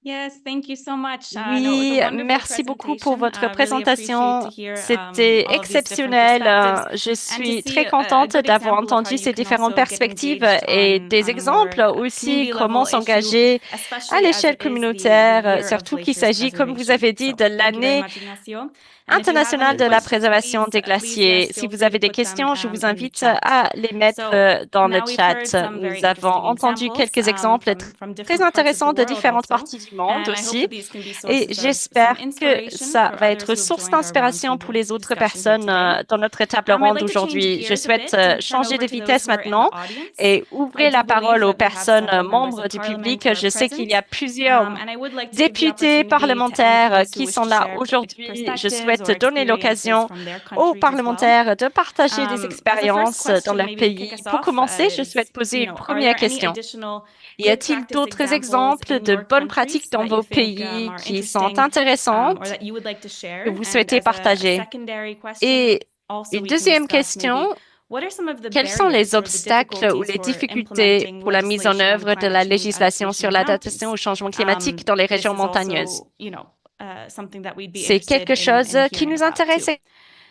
Yes, thank you so much. No, it was a Oui, wonderful merci beaucoup pour presentation. votre Really présentation. appreciate to hear, C'était all of these different exceptionnel. perspectives Je and to suis see très a contente good d'avoir example of how entendu you ces can différentes also get perspectives engaged et on des a more exemples aussi community comment level issue, s'engager à especially as l'échelle it is the communautaire, year of surtout qu'il glaciers s'agit, comme vous avez dit, preservation. de So thank you very l'année much, Ignacio. And if you have internationale any de la questions, préservation des please, glaciers. yes, Si feel vous free avez to des put them questions, je vous in the invite chat. à les mettre So dans le now we've chat. heard some very Nous avons interesting entendu examples quelques exemples from très different parts of the intéressants de world différentes also. parties du monde And I hope aussi. that these can be Et sources of some j'espère que inspiration ça for va others être who have source joined our d'inspiration pour roundtable les autres discussion here personnes today. dans notre table I'd ronde like to change aujourd'hui. Je gears a souhaite bit and turn changer de over to those vitesse who are in the maintenant audience. et I ouvrir do la believe parole aux that we have personnes several members membres of du parliament public. who are Je sais qu'il y a present. plusieurs And I would like to give the députés opportunity to any parlementaires who qui wish sont to là share aujourd'hui. Je perspectives souhaite or donner experiences l'occasion from their aux countries as well. parlementaires de partager des As a first expériences dans question, leur maybe to kick pays. us Pour off, commencer, je is, souhaite poser une are première there any question. additional Y good a-t-il practice d'autres examples exemples in de your bonnes countries pratiques dans that you vos think pays are qui sont interesting or intéressantes that you would like to share? que vous And souhaitez as a partager? secondary question, Et also une we can deuxième discuss maybe question, what are some of the quels sont les barriers or the obstacles ou difficulties les for difficultés implementing pour la mise en legislation on œuvre de climate la change législation sur adaptation in l'adaptation mountains? au changement climatique dans les This régions is montagneuses? also, something that we'd be C'est interested quelque chose in qui hearing nous about too. intéresse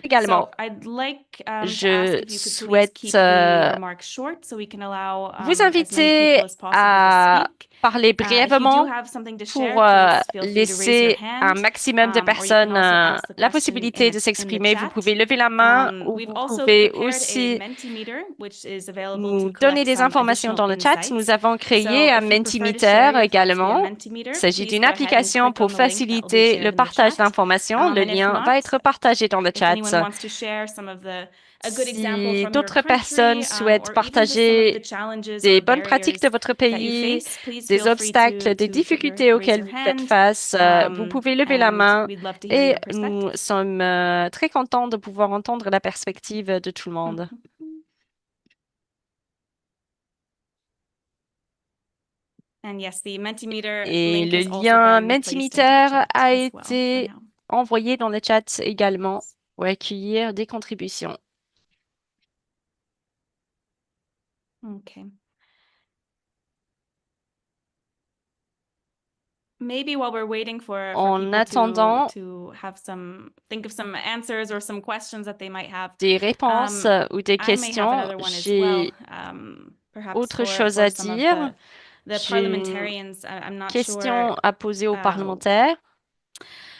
également. So I'd like to ask Je if you could please souhaite keep your remarks short so we can allow vous as many inviter people as possible to à speak. parler If you do brièvement have something to pour share, please feel free to raise your laisser un hand. maximum de Or you personnes can also ask the la question possibilité de in the s'exprimer. Vous chat. pouvez lever la main ou We've vous also pouvez prepared a aussi Mentimeter, which is available nous to donner collect des some informations dans additional le chat. insights. Nous avons créé So un if you prefer to Mentimeter share your thoughts via également. Mentimeter, Il s'agit please d'une go ahead and application click pour on the link that will be faciliter shared le in the partage chat. d'informations. Le And if lien not, va être partagé dans le if chat. anyone wants to share some of a good example Si from your d'autres country, personnes souhaitent or even just some of the partager challenges des or bonnes pratiques de barriers votre that you pays, face, please des feel free obstacles, des to difficultés raise auxquelles your vous faites hand. face, vous pouvez lever la And main we'd love to hear et your nous perspectives. sommes très contents de pouvoir entendre la perspective de tout le monde. And yes, the Mentimeter Et link le has also lien been placed into the Mentimeter chat a as well for été now. envoyé dans le chat également pour accueillir des contributions. Okay. Maybe while we're waiting for En people attendant to have think of some answers or some questions that they might have, des réponses ou des I may have questions, another one as well. j'ai Perhaps autre for chose à some of dire. the J'ai parliamentarians. I'm not question sure. à poser aux parlementaires.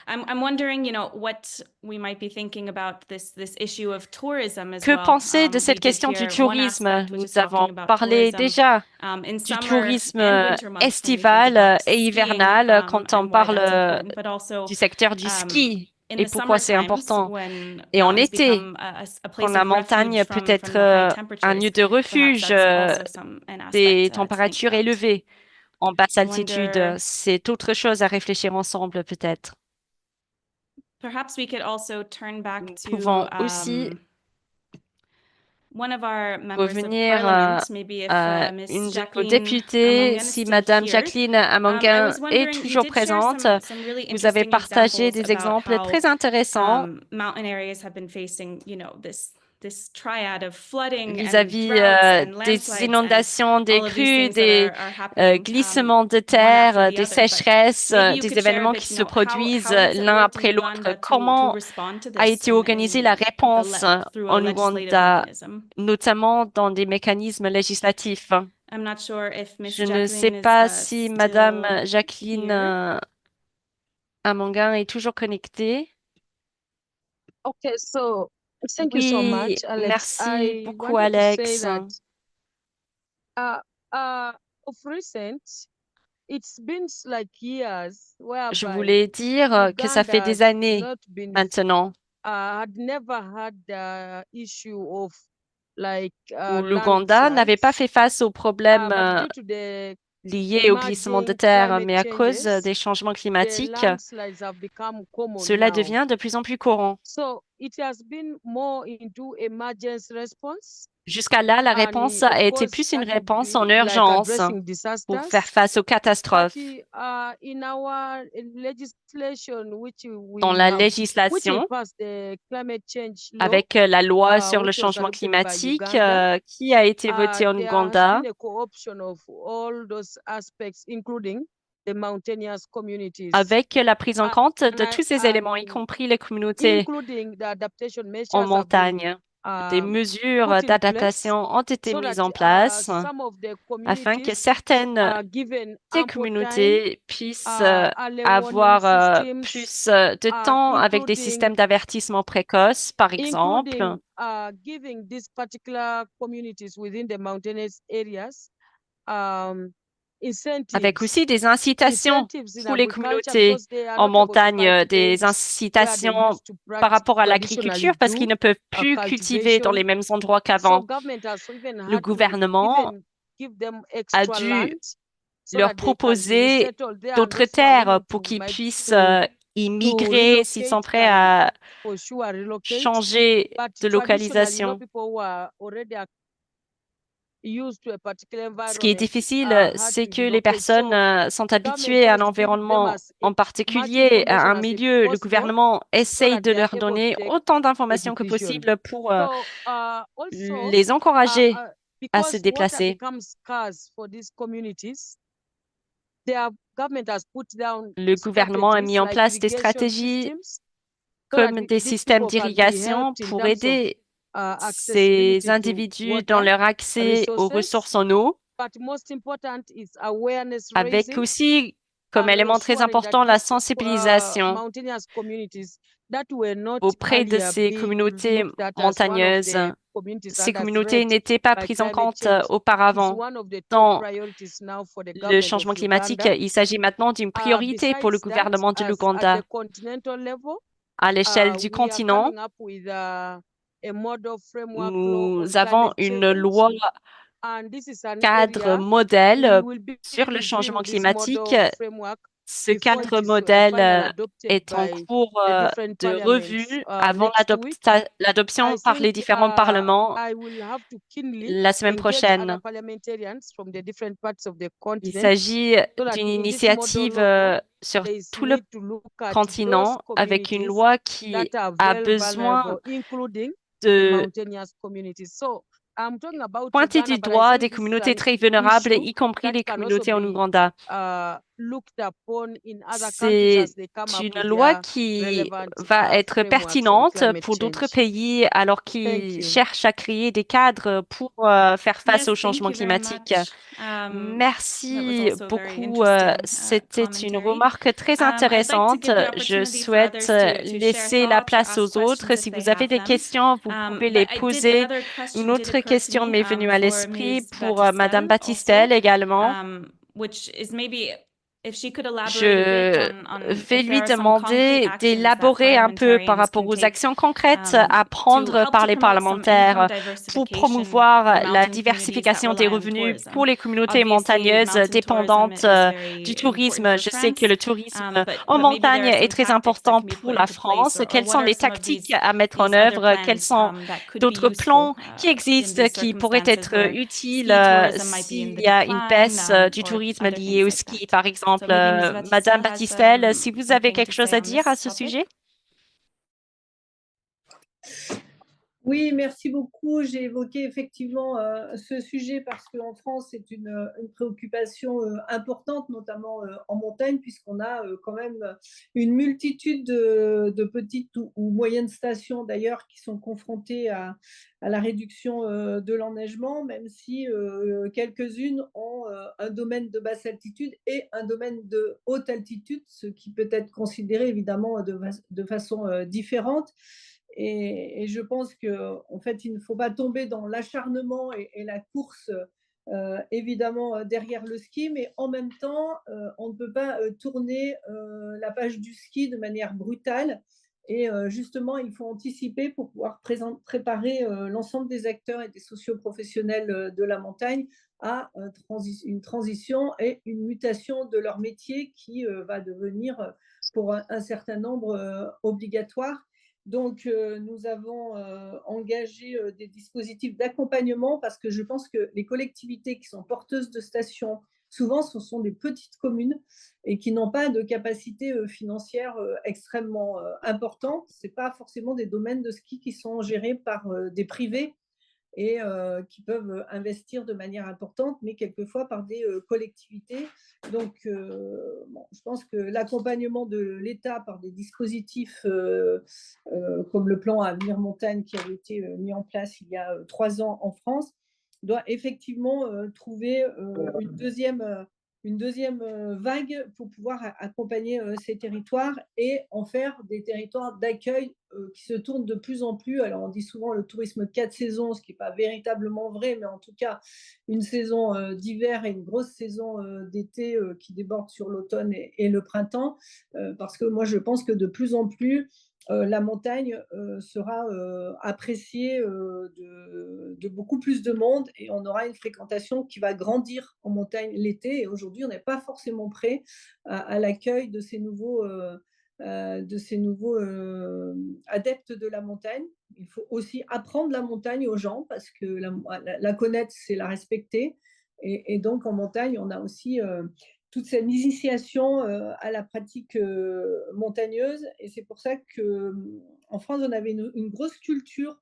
I'm wondering, what we might be thinking about this issue of tourism as Que well. penser de We cette did question du hear one tourisme? aspect, which is Nous avons talking about parlé tourism, déjà in du summer tourisme and winter months when we think estival about et skiing, hivernal quand on and why that's parle important, but also du secteur du ski in et the pourquoi summer c'est times important. when Et en mountains été, become a place quand la of montagne refuge peut from être the high un temperatures, lieu de perhaps refuge that's also an des aspect to think températures about. élevées en basse I altitude. wonder, C'est autre chose à réfléchir ensemble peut-être. perhaps we could also turn back Nous to pouvons aussi one of our members of revenir parliament, maybe if une Ms. de nos Jacqueline députés, Amongan is si still Madame here. Jacqueline I Amongan was est wondering, you toujours did share présente. some really Vous avez interesting partagé examples des about exemples how très intéressants mountain areas have been facing, this triad of flooding and vis-à-vis droughts and des landslides and inondations, des all of these crues, things that des are happening glissements de one terre, after the des other. But sécheresses, maybe you des could share a événements bit, qui se how produisent has it l'un worked après in l'autre. Uganda to Comment respond to a this été organisée la réponse through a en legislative Ouganda, mechanism? notamment dans des mécanismes législatifs? I'm not sure if Ms. Je ne sais Jacqueline pas is si still Madame Jacqueline here. Amongan est toujours connectée. Okay, so thank you so Oui, much, Alex. merci I beaucoup, wanted to Alex. say that of recent, it's been like years Je whereby voulais dire que ça fait Uganda des has années not been maintenant had never had the issue of like où l'Ouganda n'avait pas fait face aux problèmes but due to the liés au glissement de terre, mais à cause des changements the climatiques, landslides have become common cela now. devient de plus en plus courant. So it has been more into emergency response. Jusqu'à là, la réponse a été plus une réponse en urgence pour faire face aux catastrophes. In our legislation, Dans la législation, avec la loi sur le changement climatique qui a été votée en Ouganda, avec la prise en compte de tous ces éléments, y compris les communautés en montagne. Des mesures d'adaptation ont été mises en place afin que certaines des communautés puissent avoir plus de temps avec des systèmes d'avertissement précoces, par exemple, avec aussi des incitations pour les communautés en montagne, des incitations par rapport à l'agriculture parce qu'ils ne peuvent plus cultiver dans les mêmes endroits qu'avant. Le gouvernement a dû leur proposer d'autres terres pour qu'ils puissent y migrer s'ils sont prêts à changer de localisation. Ce qui est difficile, c'est que les personnes sont habituées à un environnement en particulier, à un milieu. Le gouvernement essaye de leur donner autant d'informations que possible pour les encourager à se déplacer. Le gouvernement a mis en place des stratégies comme des systèmes d'irrigation pour aider ces individus dans leur accès aux ressources en eau, avec aussi, comme élément très important, la sensibilisation auprès de ces communautés montagneuses. Ces communautés n'étaient pas prises en compte auparavant. Dans le changement climatique, il s'agit maintenant d'une priorité pour le gouvernement de l'Ouganda. À l'échelle du continent, nous avons une loi cadre modèle sur le changement climatique. Ce cadre modèle est en cours de revue avant l'adoption par les différents parlements la semaine prochaine. Il s'agit d'une initiative sur tout le continent avec une loi qui a besoin de pointer du doigt des communautés très vulnérables, y compris les communautés en Ouganda. C'est une loi qui va être pertinente pour d'autres pays alors qu'ils cherchent à créer des cadres pour faire face au changement climatique. Merci beaucoup. C'était une remarque très intéressante. Je souhaite laisser la place aux autres. Si vous avez des questions, vous pouvez les poser. Une autre question m'est venue à l'esprit pour Madame Battistel également. Je vais lui demander d'élaborer un peu par rapport aux actions concrètes à prendre par les parlementaires pour promouvoir la diversification des revenus pour les communautés montagneuses dépendantes du tourisme. Je sais que le tourisme en montagne est très important pour la France. Quelles sont les tactiques à mettre en œuvre? Quels sont d'autres plans qui existent qui pourraient être utiles s'il y a une baisse du tourisme lié au ski, par exemple? Madame Battistel, si vous avez quelque chose à dire à ce sujet? Oui, merci beaucoup. J'ai évoqué effectivement ce sujet parce qu'en France, c'est une préoccupation importante, notamment en montagne, puisqu'on a quand même une multitude de petites ou moyennes stations d'ailleurs qui sont confrontées à la réduction de l'enneigement, même si quelques-unes ont un domaine de basse altitude et un domaine de haute altitude, ce qui peut être considéré évidemment de façon différente. Et je pense qu'en fait, il ne faut pas tomber dans l'acharnement et la course, évidemment, derrière le ski, mais en même temps, on ne peut pas tourner la page du ski de manière brutale. Et justement, il faut anticiper pour pouvoir préparer l'ensemble des acteurs et des socioprofessionnels de la montagne à une transition et une mutation de leur métier qui va devenir pour un certain nombre obligatoire. Donc, nous avons engagé des dispositifs d'accompagnement parce que je pense que les collectivités qui sont porteuses de stations, souvent, ce sont des petites communes et qui n'ont pas de capacité financière extrêmement importante. Ce n'est pas forcément des domaines de ski qui sont gérés par des privés et qui peuvent investir de manière importante, mais quelquefois par des collectivités. Donc, je pense que l'accompagnement de l'État par des dispositifs comme le plan Avenir Montagne qui avait été mis en place il y a 3 ans en France, doit effectivement trouver une deuxième vague pour pouvoir accompagner ces territoires et en faire des territoires d'accueil qui se tournent de plus en plus. Alors, on dit souvent le tourisme 4 saisons, ce qui n'est pas véritablement vrai, mais en tout cas, une saison d'hiver et une grosse saison d'été qui déborde sur l'automne et le printemps, parce que moi, je pense que de plus en plus, la montagne sera appréciée de beaucoup plus de monde et on aura une fréquentation qui va grandir en montagne l'été. Et aujourd'hui, on n'est pas forcément prêt à l'accueil de ces nouveaux adeptes de la montagne. Il faut aussi apprendre la montagne aux gens parce que la connaître, c'est la respecter. Et donc, en montagne, on a aussi toute cette initiation à la pratique montagneuse. Et c'est pour ça qu'en France, on avait une grosse culture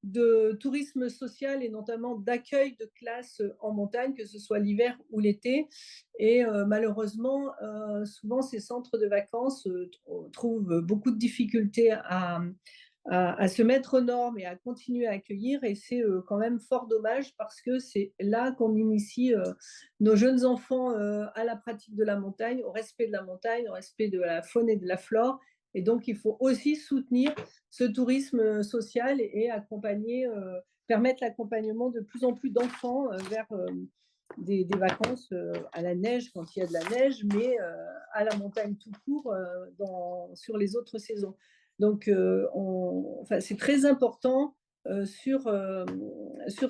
de tourisme social et notamment d'accueil de classes en montagne, que ce soit l'hiver ou l'été. Et malheureusement, souvent, ces centres de vacances trouvent beaucoup de difficultés à se mettre aux normes et à continuer à accueillir. Et c'est quand même fort dommage parce que c'est là qu'on initie nos jeunes enfants à la pratique de la montagne, au respect de la montagne, au respect de la faune et de la flore. Et donc, il faut aussi soutenir ce tourisme social et permettre l'accompagnement de plus en plus d'enfants vers des vacances à la neige quand il y a de la neige, mais à la montagne tout court sur les autres saisons. Donc, c'est très important sur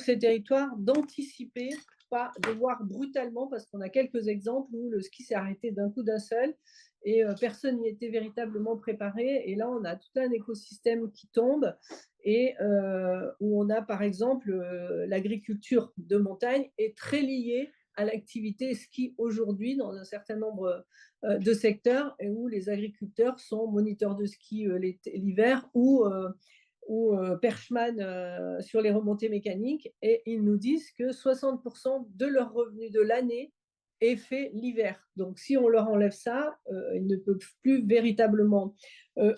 ces territoires d'anticiper, pas de voir brutalement, parce qu'on a quelques exemples où le ski s'est arrêté d'un coup d'un seul et personne n'y était véritablement préparé. Et là, on a tout un écosystème qui tombe et où on a, par exemple, l'agriculture de montagne est très liée à l'activité ski aujourd'hui dans un certain nombre de secteurs et où les agriculteurs sont moniteurs de ski l'hiver ou perchman sur les remontées mécaniques et ils nous disent que 60% de leurs revenus de l'année est fait l'hiver. Donc, si on leur enlève ça, ils ne peuvent plus véritablement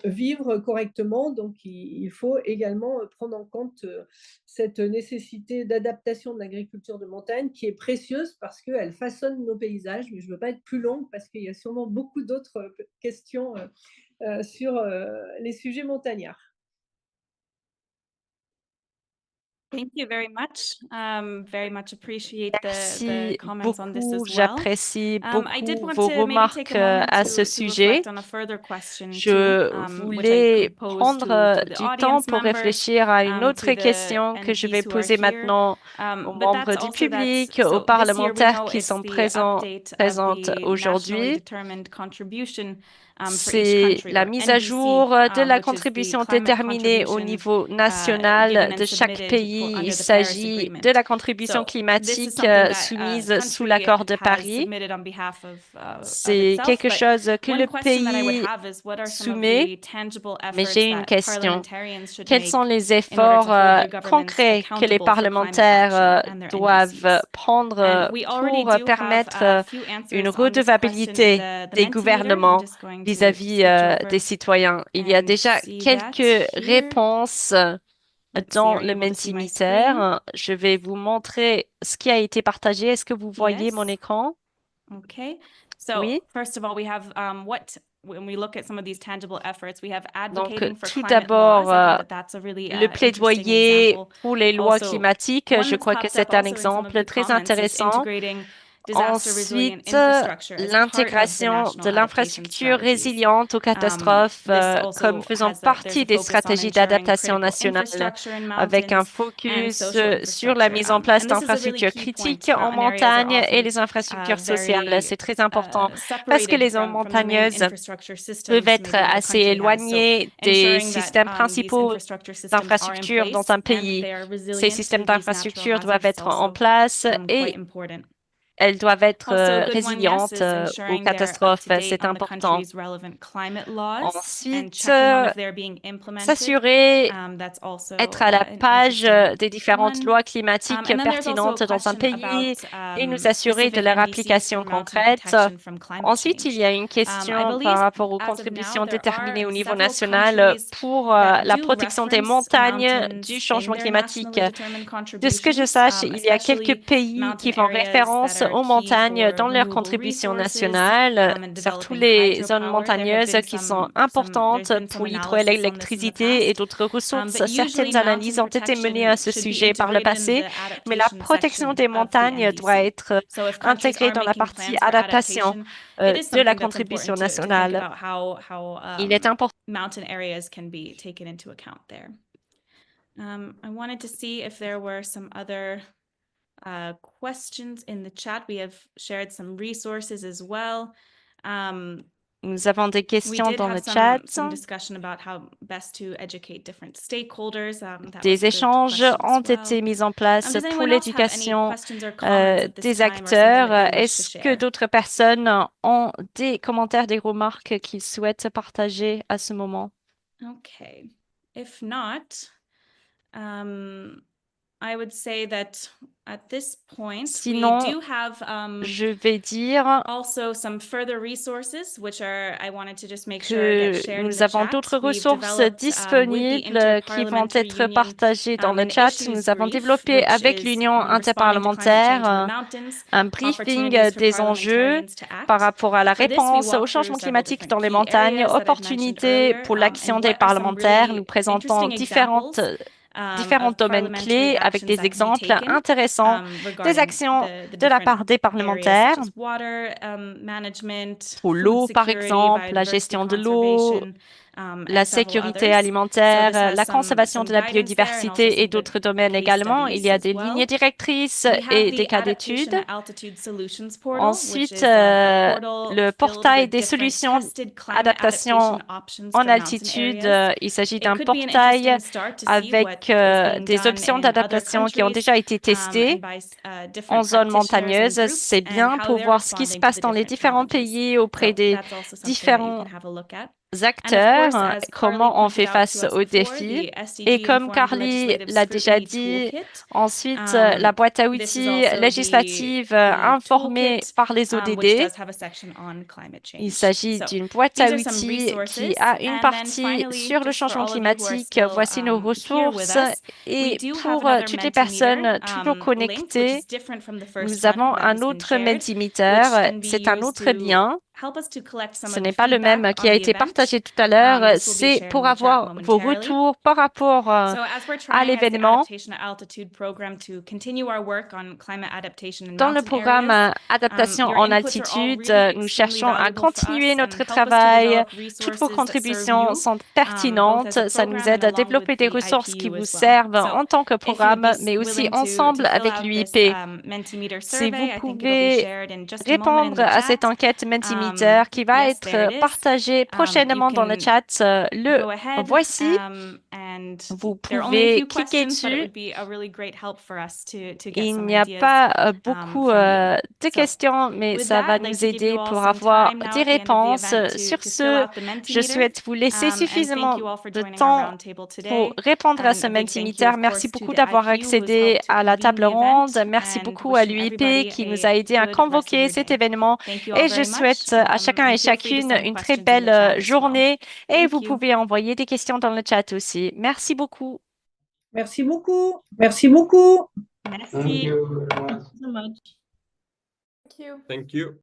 vivre correctement. Donc, il faut également prendre en compte cette nécessité d'adaptation de l'agriculture de montagne qui est précieuse parce qu'elle façonne nos paysages. Mais je ne veux pas être plus longue parce qu'il y a sûrement beaucoup d'autres questions sur les sujets montagnards. Thank you very much. Very much appreciate Merci the comments on this as beaucoup. well. J'apprécie I did beaucoup want vos to maybe remarques take a moment à ce to sujet. reflect on a further question too, Je which I voulais could pose prendre to the du temps audience pour members, réfléchir à une autre to the question que je vais MPs who are poser here. maintenant aux But membres that's du also public, so aux this year we parlementaires know qui it's sont the présentes update of the nationally aujourd'hui. determined contribution for each C'est country, la or mise à NDC, jour de la which is the contribution climate déterminée au contribution niveau given national and de chaque submitted pays. under Il the Paris s'agit Agreement. de la contribution So this is climatique something that soumise sous country l'accord de has Paris. submitted on behalf of C'est itself, quelque but chose que one le question that I would pays have is what are some of soumet. the tangible Mais efforts j'ai une that question. parliamentarians should Quels make sont les in order efforts to hold their governments concrets que les accountable for climate parlementaires action and their doivent NDCs? prendre And we already pour do permettre have a few une answers on this question in redevabilité the des Mentimeter. I'm gouvernements just going to vis-à-vis switch over des citoyens? Il y a and déjà see that quelques here. réponses Let's see, dans are you le able to see my screen? Mentimeter. Je vais vous montrer ce qui a été partagé. Est-ce que vous voyez mon Yes. écran? Okay. So Oui. first of all, we have when we look at some of these tangible efforts, we have Donc, advocating for tout climate d'abord, laws. I think that that's a really le interesting plaidoyer example. pour les lois Also, climatiques, one je that's crois que popped up c'est un also in some of exemple the très comments is intéressant. integrating Ensuite, l'intégration de l'infrastructure résiliente aux catastrophes comme faisant partie des stratégies d'adaptation nationale, avec un focus sur la mise en place d'infrastructures critiques en montagne et les infrastructures sociales. C'est très important parce que les zones montagneuses peuvent être assez éloignées des systèmes principaux d'infrastructures dans un pays. Ces systèmes d'infrastructure doivent être en place et elles doivent être résilientes aux catastrophes. C'est important. Ensuite, s'assurer être à la page des différentes lois climatiques pertinentes dans un pays et nous assurer de leur application concrète. Ensuite, il y a une question par rapport aux contributions déterminées au niveau national pour la protection des montagnes du changement climatique. De ce que je sache, il y a quelques pays qui font référence aux montagnes dans leurs contributions nationales, surtout les zones montagneuses qui sont importantes pour l'hydroélectricité et d'autres ressources. Certaines analyses ont été menées à ce sujet par le passé, mais la protection des montagnes doit être intégrée dans la partie adaptation de la contribution nationale. Il est important. Mountain areas can be taken into account there. I wanted to see if there were some other questions in the chat. We have shared some resources as well. Nous avons des questions dans le chat. Des échanges ont été mis en place pour l'éducation des acteurs. Est-ce que d'autres personnes ont des commentaires, des remarques qu'ils souhaitent partager à ce moment? Okay. If not, I would say that at this point, sinon, we do have je vais dire also some further resources, which are, I wanted to just make sure get shared in the nous avons chat. d'autres ressources disponibles qui vont être partagées dans le chat. Nous avons développé avec l'Union interparlementaire un briefing des enjeux par rapport à la réponse au changement climatique dans les montagnes, opportunités pour l'action des parlementaires. Nous présentons différents domaines clés avec des exemples intéressants des actions de la part des parlementaires. Pour l'eau, par exemple, la gestion de l'eau, la sécurité alimentaire, la conservation de la biodiversité et d'autres domaines également. Il y a des lignes directrices et des cas d'études. Ensuite, le portail des solutions adaptation en altitude. Il s'agit d'un portail avec des options d'adaptation qui ont déjà été testées en zone montagneuse. C'est bien pour voir ce qui se passe dans les différents pays auprès des différents acteurs, comment on fait face aux défis. Et comme Carly l'a déjà dit, ensuite, la boîte à outils législative informée par les ODD. Il s'agit d'une boîte à outils qui a une partie sur le changement climatique. Voici nos ressources. Et pour toutes les personnes toujours connectées, nous avons un autre Mentimeter. C'est un autre lien. Ce n'est pas le même qui a été partagé tout à l'heure. C'est pour avoir vos retours par rapport à l'événement. Dans le programme Adaptation en altitude, nous cherchons à continuer notre travail. Toutes vos contributions sont pertinentes. Ça nous aide à développer des ressources qui vous servent en tant que programme, mais aussi ensemble avec l'UIP. Si vous pouvez répondre à cette enquête Mentimeter qui va être partagé prochainement dans le chat. Le voici. Vous pouvez cliquer dessus. Il n'y a pas beaucoup de questions, mais ça va nous aider pour avoir des réponses. Sur ce, je souhaite vous laisser suffisamment de temps pour répondre à ce Mentimeter. Merci beaucoup d'avoir accédé à la table ronde. Merci beaucoup à l'UIP qui nous a aidé à convoquer cet événement. Et je souhaite à chacun et chacune une très belle journée. Et vous pouvez envoyer des questions dans le chat aussi. Merci beaucoup. Merci beaucoup. Merci beaucoup. Merci. Thank you very much. Thank you so much. Thank you.